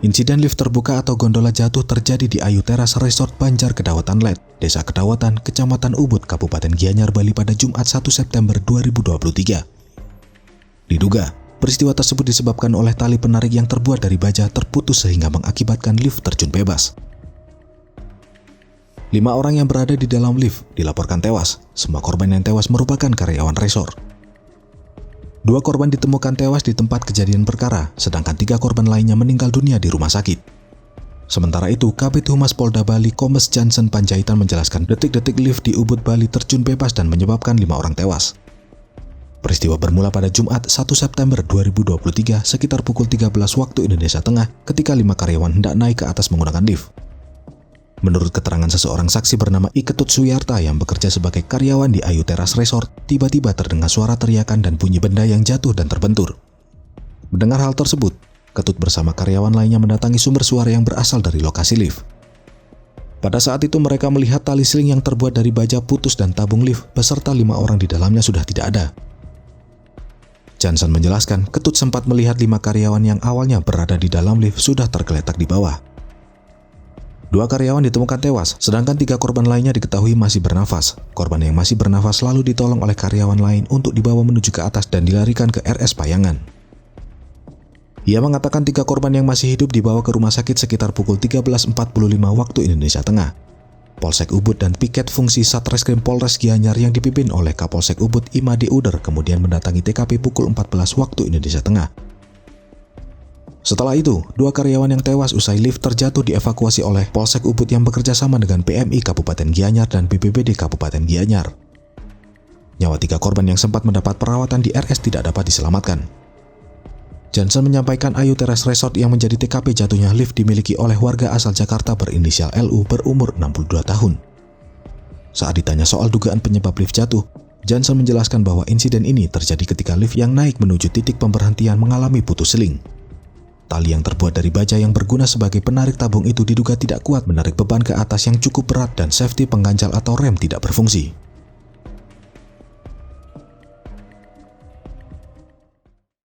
Insiden lift terbuka atau gondola jatuh terjadi di Ayu Teras Resort Banjar Kedawatan Let, Desa Kedawatan, Kecamatan Ubud, Kabupaten Gianyar, Bali pada Jumat 1 September 2023. Diduga, peristiwa tersebut disebabkan oleh tali penarik yang terbuat dari baja terputus sehingga mengakibatkan lift terjun bebas. 5 orang yang berada di dalam lift dilaporkan tewas. Semua korban yang tewas merupakan karyawan resort. 2 korban ditemukan tewas di tempat kejadian perkara, sedangkan 3 korban lainnya meninggal dunia di rumah sakit. Sementara itu, Kabid Humas Polda Bali Kombes Jansen Panjaitan menjelaskan detik-detik lift di Ubud, Bali terjun bebas dan menyebabkan 5 orang tewas. Peristiwa bermula pada Jumat 1 September 2023 sekitar pukul 13 waktu Indonesia Tengah ketika 5 karyawan hendak naik ke atas menggunakan lift. Menurut keterangan seseorang saksi bernama Iketut Suyarta yang bekerja sebagai karyawan di Ayu Teras Resort, tiba-tiba terdengar suara teriakan dan bunyi benda yang jatuh dan terbentur. Mendengar hal tersebut, Ketut bersama karyawan lainnya mendatangi sumber suara yang berasal dari lokasi lift. Pada saat itu mereka melihat tali seling yang terbuat dari baja putus dan tabung lift beserta 5 orang di dalamnya sudah tidak ada. Jansen menjelaskan, Ketut sempat melihat 5 karyawan yang awalnya berada di dalam lift sudah tergeletak di bawah. 2 karyawan ditemukan tewas, sedangkan 3 korban lainnya diketahui masih bernafas. Korban yang masih bernafas lalu ditolong oleh karyawan lain untuk dibawa menuju ke atas dan dilarikan ke RS Payangan. Ia mengatakan 3 korban yang masih hidup dibawa ke rumah sakit sekitar pukul 13.45 waktu Indonesia Tengah. Polsek Ubud dan piket fungsi Satreskrim Polres Gianyar yang dipimpin oleh Kapolsek Ubud Imade Uder kemudian mendatangi TKP pukul 14 waktu Indonesia Tengah. Setelah itu, 2 karyawan yang tewas usai lift terjatuh dievakuasi oleh Polsek Ubud yang bekerja sama dengan PMI Kabupaten Gianyar dan BPBD Kabupaten Gianyar. Nyawa 3 korban yang sempat mendapat perawatan di RS tidak dapat diselamatkan. Jansen menyampaikan Ayu Teras Resort yang menjadi TKP jatuhnya lift dimiliki oleh warga asal Jakarta berinisial LU berumur 62 tahun. Saat ditanya soal dugaan penyebab lift jatuh, Jansen menjelaskan bahwa insiden ini terjadi ketika lift yang naik menuju titik pemberhentian mengalami putus seling. Tali yang terbuat dari baja yang berguna sebagai penarik tabung itu diduga tidak kuat menarik beban ke atas yang cukup berat dan safety pengganjal atau rem tidak berfungsi.